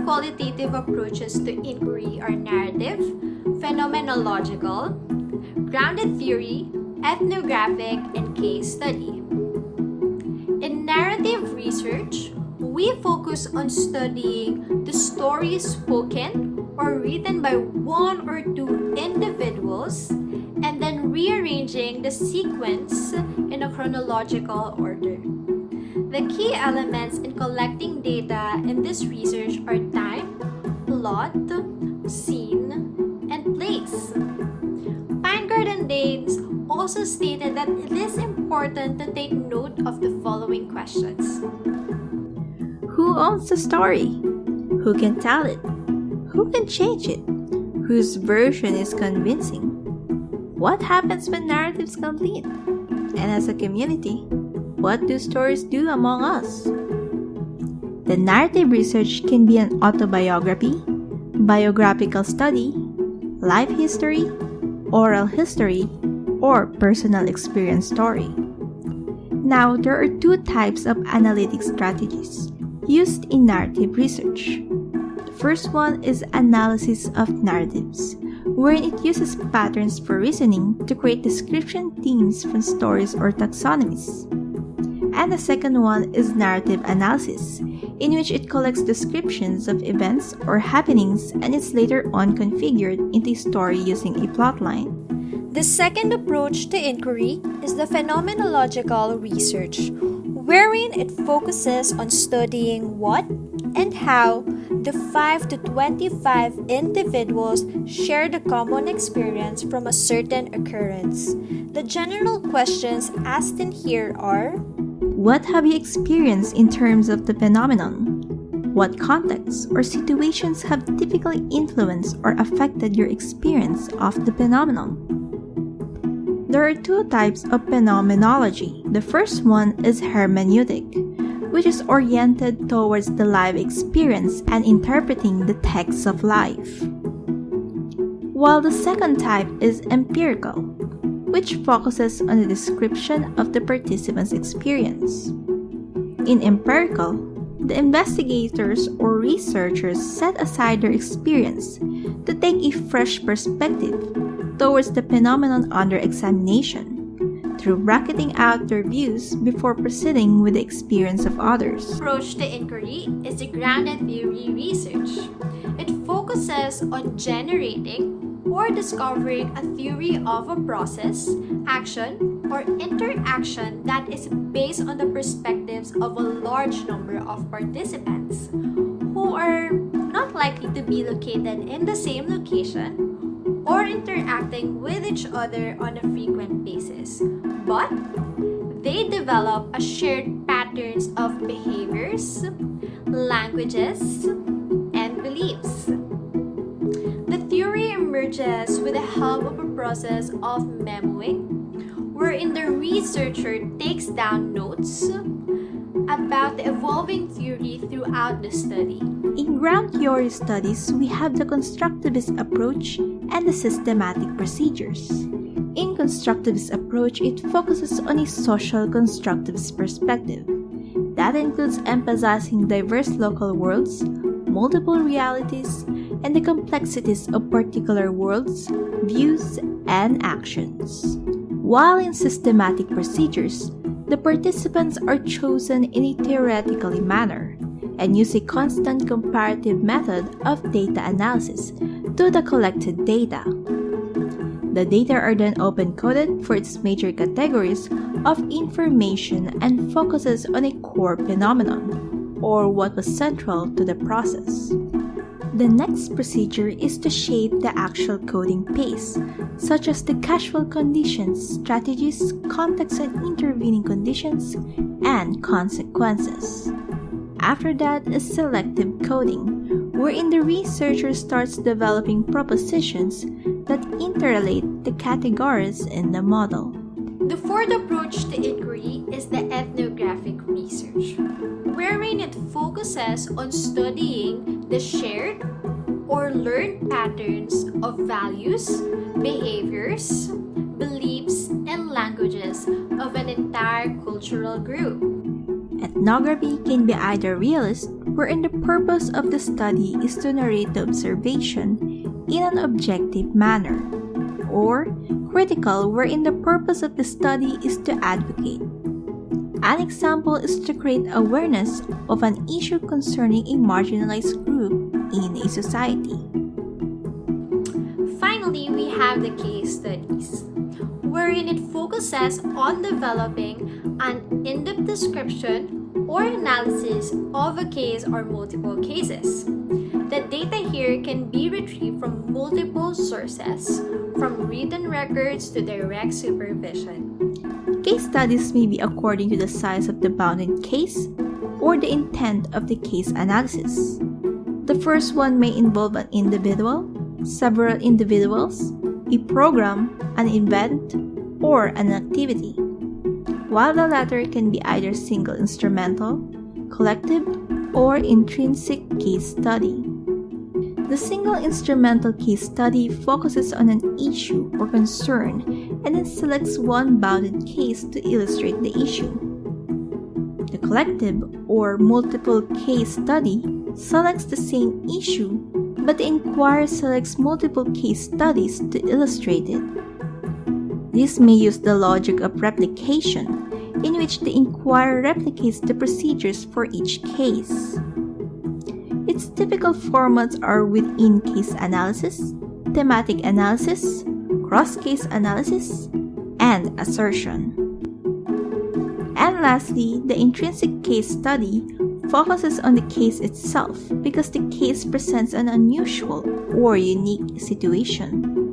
qualitative approaches to inquiry are narrative, phenomenological, grounded theory, ethnographic, and case study. In narrative research, we focus on studying the stories spoken or written by one or two individuals and then rearranging the sequence in a chronological order. The key elements in collecting data in this research are time, plot, scene, and place. Pineguard and Danes also stated that it is important to take note of the following questions. Who owns the story? Who can tell it? Who can change it? Whose version is convincing? What happens when narratives complete? And as a community, what do stories do among us? The narrative research can be an autobiography, biographical study, life history, oral history, or personal experience story. Now, there are two types of analytic strategies used in narrative research. The first one is analysis of narratives, wherein it uses patterns for reasoning to create description themes from stories or taxonomies. And the second one is narrative analysis, in which it collects descriptions of events or happenings and is later on configured into a story using a plotline. The second approach to inquiry is the phenomenological research, wherein it focuses on studying what and how the 5 to 25 individuals share the common experience from a certain occurrence. The general questions asked in here are: what have you experienced in terms of the phenomenon? What contexts or situations have typically influenced or affected your experience of the phenomenon? There are two types of phenomenology. The first one is hermeneutic, which is oriented towards the live experience and interpreting the texts of life. While the second type is empirical, which focuses on the description of the participant's experience. In empirical, the investigators or researchers set aside their experience to take a fresh perspective towards the phenomenon under examination, through bracketing out their views before proceeding with the experience of others. Approach to inquiry is the grounded theory research. It focuses on generating or discovering a theory of a process, action, or interaction that is based on the perspectives of a large number of participants who are not likely to be located in the same location or interacting with each other on a frequent basis, but they develop a shared patterns of behaviors, languages, and beliefs. The theory emerges with the help of a process of memoing, wherein the researcher takes down notes about the evolving theory throughout the study. In ground theory studies, we have the constructivist approach and the systematic procedures. In constructivist approach, it focuses on a social constructivist perspective. That includes emphasizing diverse local worlds, multiple realities, and the complexities of particular worlds, views, and actions. While in systematic procedures, the participants are chosen in a theoretical manner and use a constant comparative method of data analysis to the collected data. The data are then open-coded for its major categories of information and focuses on a core phenomenon, or what was central to the process. The next procedure is to shape the actual coding pace, such as the causal conditions, strategies, context and intervening conditions, and consequences. After that is selective coding, wherein the researcher starts developing propositions that interrelate the categories in the model. The fourth approach to inquiry is the ethnographic research, wherein it focuses on studying the shared or learned patterns of values, behaviors, beliefs, and languages of an entire cultural group. Ethnography can be either realist, wherein the purpose of the study is to narrate the observation in an objective manner, or critical, wherein the purpose of the study is to advocate. An example is to create awareness of an issue concerning a marginalized group in a society. Finally, we have the case studies, wherein it focuses on developing an in-depth description or analysis of a case or multiple cases. The data here can be retrieved from multiple sources, from written records to direct supervision. Case studies may be according to the size of the bounded case or the intent of the case analysis. The first one may involve an individual, several individuals, a program, an event, or an activity, while the latter can be either single instrumental, collective, or intrinsic case study. The single instrumental case study focuses on an issue or concern and then selects one bounded case to illustrate the issue. The collective or multiple case study selects the same issue, but the inquirer selects multiple case studies to illustrate it. This may use the logic of replication, in which the inquirer replicates the procedures for each case. Its typical formats are within case analysis, thematic analysis, cross-case analysis, and assertion. And lastly, the intrinsic case study focuses on the case itself because the case presents an unusual or unique situation.